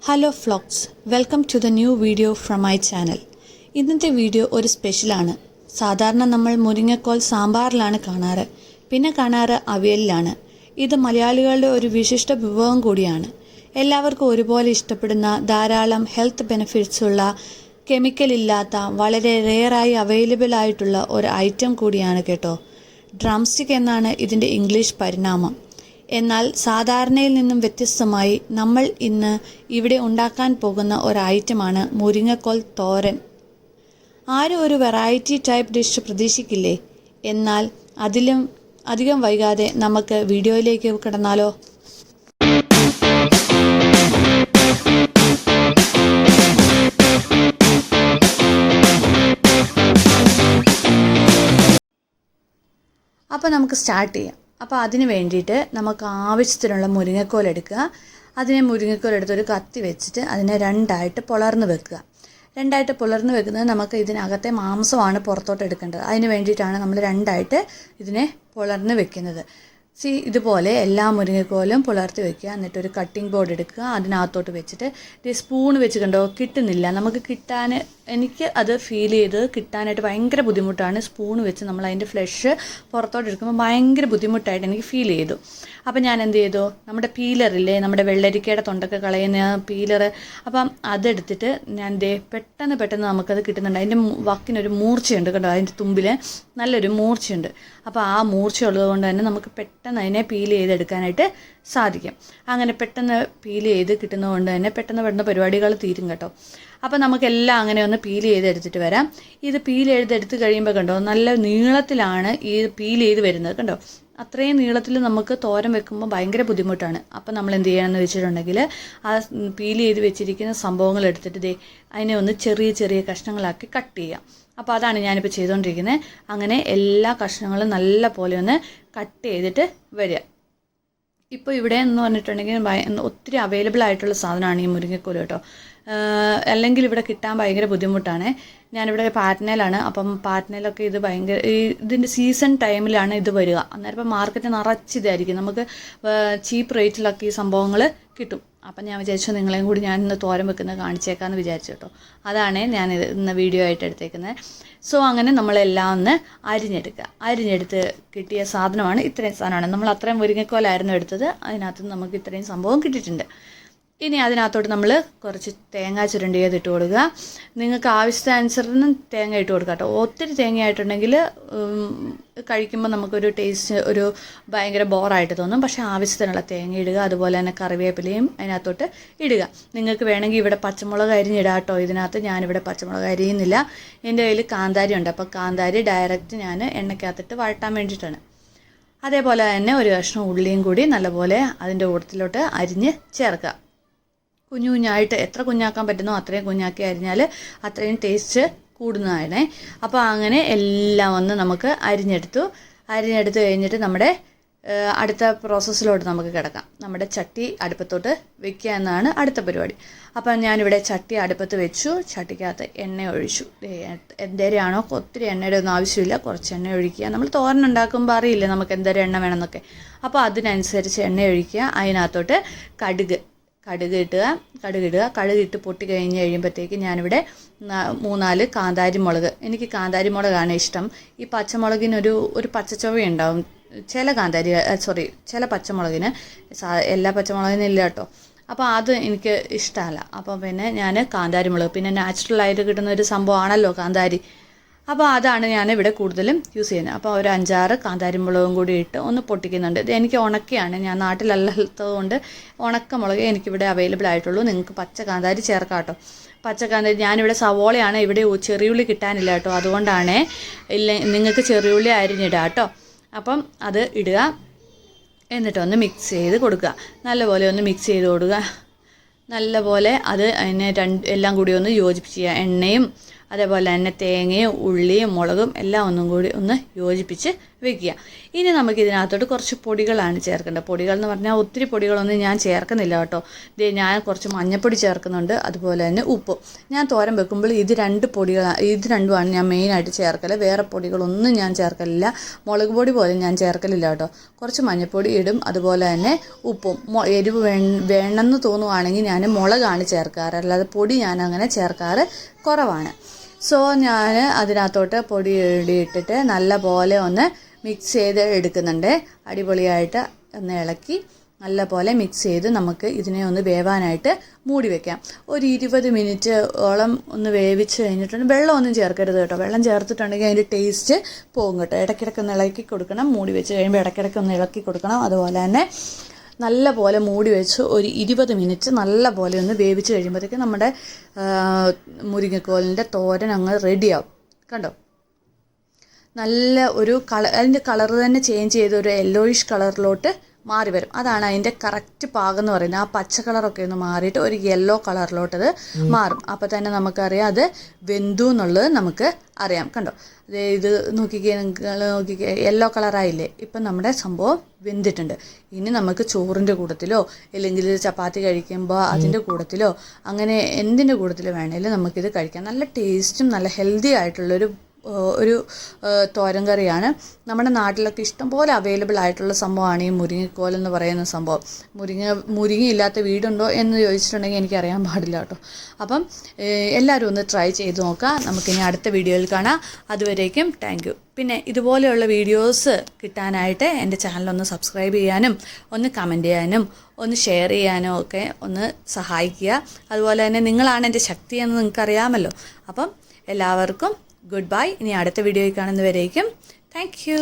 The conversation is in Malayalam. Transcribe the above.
Hello folks, welcome to the new video from my channel. ഇന്നത്തെ വീഡിയോ ഒരു സ്പെഷ്യലാണ്. സാധാരണ നമ്മൾ മുരിങ്ങക്കോൽ സാമ്പാറിലാണ് കാണാറ്, പിന്നെ കാണാറ് അവിയലിലാണ്. ഇത് മലയാളികളുടെ ഒരു വിശിഷ്ട വിഭവം കൂടിയാണ്. എല്ലാവർക്കും ഒരുപോലെ ഇഷ്ടപ്പെടുന്ന, ധാരാളം ഹെൽത്ത് ബെനിഫിറ്റ്സ് ഉള്ള, കെമിക്കൽ ഇല്ലാത്ത, വളരെ റെയറായി അവൈലബിൾ ആയിട്ടുള്ള ഒരു ഐറ്റം കൂടിയാണ് കേട്ടോ. ഡ്രംസ്റ്റിക് എന്നാണ് ഇതിൻ്റെ ഇംഗ്ലീഷ് പരിണാമം. എന്നാൽ സാധാരണയിൽ നിന്നും വ്യത്യസ്തമായി നമ്മൾ ഇന്ന് ഇവിടെ ഉണ്ടാക്കാൻ പോകുന്ന ഒരു ഐറ്റമാണ് മുരിങ്ങക്കോൽ തോരൻ. ആരും ഒരു വെറൈറ്റി ടൈപ്പ് ഡിഷ് പ്രതീക്ഷിക്കില്ലേ? എന്നാൽ അതിലും അധികം വൈകാതെ നമുക്ക് വീഡിയോയിലേക്ക് കടന്നാലോ? അപ്പോൾ നമുക്ക് സ്റ്റാർട്ട് ചെയ്യാം. അപ്പോൾ അതിന് വേണ്ടിയിട്ട് നമുക്ക് ആവശ്യത്തിനുള്ള മുരിങ്ങക്കോൽ എടുക്കുക. അതിനെ മുരിങ്ങക്കോൽ എടുത്തൊരു കത്തി വെച്ചിട്ട് അതിനെ രണ്ടായിട്ട് പുലർന്ന് വെക്കുക. രണ്ടായിട്ട് പുലർന്ന് വെക്കുന്നത് നമുക്ക് ഇതിനകത്തെ മാംസമാണ് പുറത്തോട്ട് എടുക്കേണ്ടത്. അതിന് വേണ്ടിയിട്ടാണ് നമ്മൾ രണ്ടായിട്ട് ഇതിനെ പുലർന്ന് വെക്കുന്നത്. ഇതുപോലെ എല്ലാ മുരിങ്ങക്കോലും പുലർത്തി വെക്കുക. എന്നിട്ടൊരു കട്ടിംഗ് ബോർഡ് എടുക്കുക. അതിനകത്തോട്ട് വെച്ചിട്ട് സ്പൂൺ വെച്ച് കണ്ടോ കിട്ടുന്നില്ല. നമുക്ക് എനിക്ക് അത് ഫീൽ ചെയ്ത് കിട്ടാനായിട്ട് ഭയങ്കര ബുദ്ധിമുട്ടാണ്. സ്പൂൺ വെച്ച് നമ്മൾ അതിൻ്റെ ഫ്ലഷ് പുറത്തോട്ട് എടുക്കുമ്പോൾ ഭയങ്കര ബുദ്ധിമുട്ടായിട്ട് എനിക്ക് ഫീൽ ചെയ്തു. അപ്പം ഞാൻ എന്ത് ചെയ്തു, നമ്മുടെ പീലറില്ലേ, നമ്മുടെ വെള്ളരിക്കയുടെ തൊണ്ടൊക്കെ കളയുന്ന പീലർ, അപ്പം അതെടുത്തിട്ട് ഞാൻ പെട്ടെന്ന് നമുക്കത് കിട്ടുന്നുണ്ട്. അതിൻ്റെ വക്കിനൊരു മൂർച്ചയുണ്ട് കേട്ടോ, അതിൻ്റെ തുമ്പിൽ നല്ലൊരു മൂർച്ചയുണ്ട്. അപ്പോൾ ആ മൂർച്ച ഉള്ളത് കൊണ്ട് തന്നെ നമുക്ക് പെട്ടെന്ന് അതിനെ പീൽ ചെയ്തെടുക്കാനായിട്ട് സാധിക്കും. അങ്ങനെ പെട്ടെന്ന് പീൽ ചെയ്ത് കിട്ടുന്നതുകൊണ്ട് തന്നെ പെട്ടെന്ന് പരിപാടികൾ തീരും കേട്ടോ. അപ്പോൾ നമുക്കെല്ലാം അങ്ങനെ ഒന്ന് പീൽ ചെയ്തെടുത്തിട്ട് വരാം. ഇത് പീൽ ചെയ്തെടുത്ത് കഴിയുമ്പോൾ കണ്ടോ, നല്ല നീളത്തിലാണ് ഈ പീൽ ചെയ്ത് വരുന്നത് കണ്ടോ. അത്രയും നീളത്തിൽ നമുക്ക് തോരൻ വെക്കുമ്പോൾ ഭയങ്കര ബുദ്ധിമുട്ടാണ്. അപ്പോൾ നമ്മൾ എന്ത് ചെയ്യണമെന്ന് വെച്ചിട്ടുണ്ടെങ്കിൽ ആ പീൽ ചെയ്ത് വെച്ചിരിക്കുന്ന സംഭവങ്ങൾ എടുത്തിട്ട് അതിനെ ഒന്ന് ചെറിയ കഷ്ണങ്ങളാക്കി കട്ട് ചെയ്യാം. അപ്പോൾ അതാണ് ഞാനിപ്പോൾ ചെയ്തുകൊണ്ടിരിക്കുന്നത്. അങ്ങനെ എല്ലാ കഷ്ണങ്ങളും നല്ല പോലെ ഒന്ന് കട്ട് ചെയ്തിട്ട് വരിക. ഇപ്പോൾ ഇവിടെ എന്ന് പറഞ്ഞിട്ടുണ്ടെങ്കിൽ ഒത്തിരി അവൈലബിൾ ആയിട്ടുള്ള സാധനമാണ് ഈ മുരിങ്ങക്കോൽ കേട്ടോ. അല്ലെങ്കിൽ ഇവിടെ കിട്ടാൻ ഭയങ്കര ബുദ്ധിമുട്ടാണ്. ഞാനിവിടെ പാറ്റ്നയിലാണ്. അപ്പം പാറ്റ്നയിലൊക്കെ ഇത് ഇതിൻ്റെ സീസൺ ടൈമിലാണ് ഇത് വരിക. അന്നേരം ഇപ്പോൾ മാർക്കറ്റ് നിറച്ചിതായിരിക്കും. നമുക്ക് ചീപ്പ് റേറ്റിലൊക്കെ ഈ സംഭവങ്ങൾ കിട്ടും. അപ്പം ഞാൻ വിചാരിച്ചു നിങ്ങളെയും കൂടി ഞാൻ ഇന്ന് തോരൻ വെക്കുന്നത് കാണിച്ചേക്കാമെന്ന് വിചാരിച്ചു കേട്ടോ. അതാണ് ഞാൻ ഇന്ന് വീഡിയോ ആയിട്ട് എടുത്തേക്കുന്നത്. അങ്ങനെ നമ്മളെല്ലാം ഒന്ന് അരിഞ്ഞെടുത്ത് കിട്ടിയ സാധനമാണ് ഇത്രയും സാധനമാണ്. നമ്മൾ അത്രയും മുരിങ്ങക്കോലായിരുന്നു എടുത്തത്. അതിനകത്ത് നമുക്ക് ഇത്രയും സംഭവം കിട്ടിയിട്ടുണ്ട്. ഇനി അതിനകത്തോട്ട് നമ്മൾ കുറച്ച് തേങ്ങ ചുരണ്ടിയത് ഇട്ട് കൊടുക്കുക. നിങ്ങൾക്ക് ആവശ്യത്തിനനുസരിച്ച് തേങ്ങ ഇട്ട് കൊടുക്കുക കേട്ടോ. ഒത്തിരി തേങ്ങയായിട്ടുണ്ടെങ്കിൽ കഴിക്കുമ്പോൾ നമുക്കൊരു ടേസ്റ്റ് ഒരു ഭയങ്കര ബോറായിട്ട് തോന്നും. പക്ഷേ ആവശ്യത്തിനുള്ള തേങ്ങ ഇടുക. അതുപോലെ തന്നെ കറിവേപ്പിലയും അതിനകത്തോട്ട് ഇടുക. നിങ്ങൾക്ക് വേണമെങ്കിൽ ഇവിടെ പച്ചമുളക് അരിഞ്ഞിടാം കേട്ടോ. ഇതിനകത്ത് ഞാനിവിടെ പച്ചമുളക് അരിയുന്നില്ല. എൻ്റെ കയ്യിൽ കാന്താരി ഉണ്ട്. അപ്പോൾ കാന്താരി ഡയറക്റ്റ് ഞാൻ എണ്ണയ്ക്കകത്തിട്ട് വഴട്ടാൻ വേണ്ടിയിട്ടാണ്. അതേപോലെ തന്നെ ഒരു കഷ്ണം ഉള്ളിയും കൂടി നല്ലപോലെ അതിൻ്റെ കൂട്ടത്തിലോട്ട് അരിഞ്ഞ് ചേർക്കുക. കുഞ്ഞായിട്ട് എത്ര കുഞ്ഞാക്കാൻ പറ്റുന്നോ അത്രയും കുഞ്ഞാക്കി അരിഞ്ഞാൽ അത്രയും ടേസ്റ്റ് കൂടുന്നതാണ്. അപ്പോൾ അങ്ങനെ എല്ലാം ഒന്ന് നമുക്ക് അരിഞ്ഞെടുത്ത് കഴിഞ്ഞിട്ട് നമ്മുടെ അടുത്ത പ്രോസസ്സിലോട്ട് നമുക്ക് കിടക്കാം. നമ്മുടെ ചട്ടി അടുപ്പത്തോട്ട് വെക്കുക എന്നാണ് അടുത്ത പരിപാടി. അപ്പം ഞാനിവിടെ ചട്ടി അടുപ്പത്ത് വെച്ചു. ചട്ടിക്കകത്ത് എണ്ണ ഒഴിച്ചു. എന്തേരെയാണോ, ഒത്തിരി എണ്ണയുടെ ഒന്നും ആവശ്യമില്ല, കുറച്ച് എണ്ണ ഒഴിക്കുക. നമ്മൾ തോരൻ ഉണ്ടാക്കുമ്പോൾ അറിയില്ലേ നമുക്ക് എന്തേരം എണ്ണ വേണമെന്നൊക്കെ. അപ്പോൾ അതിനനുസരിച്ച് എണ്ണ ഒഴിക്കുക. അതിനകത്തോട്ട് കടുക് ഇടുക. കടുകിട്ട് പൊട്ടി കഴിയുമ്പോഴത്തേക്ക് ഞാനിവിടെ 3-4 കാന്താരി മുളക്, എനിക്ക് കാന്താരി മുളകാണ് ഇഷ്ടം. ഈ പച്ചമുളകിനൊരു പച്ചച്ചുവയുണ്ടാവും ചില പച്ചമുളകിന്. എല്ലാ പച്ചമുളകിനും ഇല്ല കേട്ടോ. അപ്പോൾ അത് എനിക്ക് ഇഷ്ടമല്ല. അപ്പോൾ പിന്നെ ഞാൻ കാന്താരി മുളക്, പിന്നെ നാച്ചുറലായിട്ട് കിട്ടുന്ന ഒരു സംഭവമാണല്ലോ കാന്താരി. അപ്പോൾ അതാണ് ഞാൻ ഇവിടെ കൂടുതലും യൂസ് ചെയ്യുന്നത്. അപ്പോൾ ഒരു 5-6 കാന്താരിമുളകും കൂടി ഇട്ട് ഒന്ന് പൊട്ടിക്കുന്നുണ്ട്. ഇത് എനിക്ക് ഉണക്കിയാണ്, ഞാൻ നാട്ടിലല്ലാത്തത് കൊണ്ട് ഉണക്കമുളക് എനിക്കിവിടെ അവൈലബിൾ ആയിട്ടുള്ളൂ. നിങ്ങൾക്ക് പച്ച കാന്താരി ചേർക്കാം കേട്ടോ. പച്ചക്കാന്താരി ഞാനിവിടെ സവോളയാണ്, ഇവിടെ ചെറിയുള്ളി കിട്ടാനില്ല കേട്ടോ. അതുകൊണ്ടാണ് നിങ്ങൾക്ക് ചെറിയുള്ളി അരിഞ്ഞിടുക കേട്ടോ. അപ്പം അത് ഇടുക. എന്നിട്ടൊന്ന് മിക്സ് ചെയ്ത് കൊടുക്കുക. നല്ലപോലെ ഒന്ന് മിക്സ് ചെയ്ത് കൊടുക്കുക. നല്ലപോലെ അതിനെ എല്ലാം കൂടി ഒന്ന് യോജിപ്പിച്ച് ചെയ്യുക. എണ്ണയും അതേപോലെ തന്നെ തേങ്ങയും ഉള്ളിയും മുളകും എല്ലാം ഒന്നും കൂടി ഒന്ന് യോജിപ്പിച്ച് വെക്കുക. ഇനി നമുക്ക് ഇതിനകത്തോട്ട് കുറച്ച് പൊടികളാണ് ചേർക്കേണ്ടത്. പൊടികൾ എന്ന് പറഞ്ഞാൽ ഒത്തിരി പൊടികളൊന്നും ഞാൻ ചേർക്കുന്നില്ല കേട്ടോ. ഞാൻ കുറച്ച് മഞ്ഞൾപ്പൊടി ചേർക്കുന്നുണ്ട്, അതുപോലെ തന്നെ ഉപ്പും. ഞാൻ തോരൻ വെക്കുമ്പോൾ ഇത് രണ്ടുമാണ് ഞാൻ മെയിനായിട്ട് ചേർക്കല്. വേറെ പൊടികളൊന്നും ഞാൻ ചേർക്കലില്ല. മുളക് പൊടി പോലും ഞാൻ ചേർക്കലില്ല കേട്ടോ. കുറച്ച് മഞ്ഞൾപ്പൊടി ഇടും, അതുപോലെ തന്നെ ഉപ്പും. എരിവ് വേണമെന്ന് തോന്നുവാണെങ്കിൽ ഞാൻ മുളകാണ് ചേർക്കാറ്, അല്ലാതെ പൊടി ഞാൻ അങ്ങനെ ചേർക്കാറ് കുറവാണ്. സോ ഞാൻ അതിനകത്തോട്ട് പൊടി ഇട്ടിട്ട് നല്ല പോലെ ഒന്ന് മിക്സ് ചെയ്ത് എടുക്കുന്നുണ്ട്. അടിപൊളിയായിട്ട് ഒന്ന് ഇളക്കി നല്ല പോലെ മിക്സ് ചെയ്ത് നമുക്ക് ഇതിനെ ഒന്ന് വേവാനായിട്ട് മൂടി വെക്കാം. ഒരു 20 മിനിറ്റോളം ഒന്ന് വേവിച്ച് കഴിഞ്ഞിട്ടുണ്ട്. വെള്ളമൊന്നും ചേർക്കരുത് കേട്ടോ. വെള്ളം ചേർത്തിട്ടുണ്ടെങ്കിൽ അതിൻ്റെ ടേസ്റ്റ് പോകും കേട്ടോ. ഇടയ്ക്കിടയ്ക്ക് ഒന്ന് ഇളക്കി കൊടുക്കണം. മൂടി വെച്ച് കഴിയുമ്പോൾ ഇടയ്ക്കിടയ്ക്ക് ഒന്ന് ഇളക്കി കൊടുക്കണം. അതുപോലെ തന്നെ നല്ല പോലെ മൂടി വെച്ച് ഒരു 20 മിനിറ്റ് നല്ല പോലെ ഒന്ന് വേവിച്ച് കഴിയുമ്പോഴത്തേക്കും നമ്മുടെ മുരിങ്ങക്കോലിൻ്റെ തോരൻ അങ്ങ് റെഡിയാവും. കണ്ടോ, നല്ല ഒരു അതിൻ്റെ കളർ തന്നെ ചേഞ്ച് ചെയ്ത് ഒരു യെല്ലോയിഷ് കളറിലോട്ട് മാറി വരും. അതാണ് അതിൻ്റെ കറക്റ്റ് പാകം എന്ന് പറയുന്നത്. ആ പച്ച കളറൊക്കെ ഒന്ന് മാറിയിട്ട് ഒരു യെല്ലോ കളറിലോട്ടത് മാറും. അപ്പോൾ തന്നെ നമുക്കറിയാം അത് വെന്തു എന്നുള്ളത് നമുക്ക് അറിയാം. കണ്ടോ, ഇത് നോക്കിക്കേ യെല്ലോ കളറായില്ലേ. ഇപ്പം നമ്മുടെ സംഭവം വെന്തിട്ടുണ്ട്. ഇനി നമുക്ക് ചോറിൻ്റെ കൂട്ടത്തിലോ അല്ലെങ്കിൽ ചപ്പാത്തി കഴിക്കുമ്പോൾ അതിൻ്റെ കൂട്ടത്തിലോ അങ്ങനെ എന്തിൻ്റെ കൂട്ടത്തിലോ വേണമെങ്കിലും നമുക്കിത് കഴിക്കാം. നല്ല ടേസ്റ്റും നല്ല ഹെൽത്തി ആയിട്ടുള്ളൊരു തോരൻ കറിയാണ്. നമ്മുടെ നാട്ടിലൊക്കെ ഇഷ്ടംപോലെ അവൈലബിൾ ആയിട്ടുള്ള സംഭവമാണ് ഈ മുരിങ്ങക്കോൽ എന്ന് പറയുന്ന സംഭവം. മുരിങ്ങയില്ലാത്ത വീടുണ്ടോ എന്ന് ചോദിച്ചിട്ടുണ്ടെങ്കിൽ എനിക്കറിയാൻ പാടില്ല കേട്ടോ. അപ്പം എല്ലാവരും ഒന്ന് ട്രൈ ചെയ്ത് നോക്കാം. നമുക്കിനി അടുത്ത വീഡിയോയിൽ കാണാം. അതുവരേക്കും താങ്ക് യു. പിന്നെ ഇതുപോലെയുള്ള വീഡിയോസ് കിട്ടാനായിട്ട് എൻ്റെ ചാനലൊന്ന് സബ്സ്ക്രൈബ് ചെയ്യാനും ഒന്ന് കമൻറ്റ് ചെയ്യാനും ഒന്ന് ഷെയർ ചെയ്യാനും ഒക്കെ ഒന്ന് സഹായിക്കുക. അതുപോലെ തന്നെ നിങ്ങളാണ് എൻ്റെ ശക്തി എന്ന് നിങ്ങൾക്കറിയാമല്ലോ. അപ്പം എല്ലാവർക്കും ഗുഡ് ബൈ. ഇനി അടുത്ത വീഡിയോയിൽ കാണുന്നവരേക്കും താങ്ക് യു.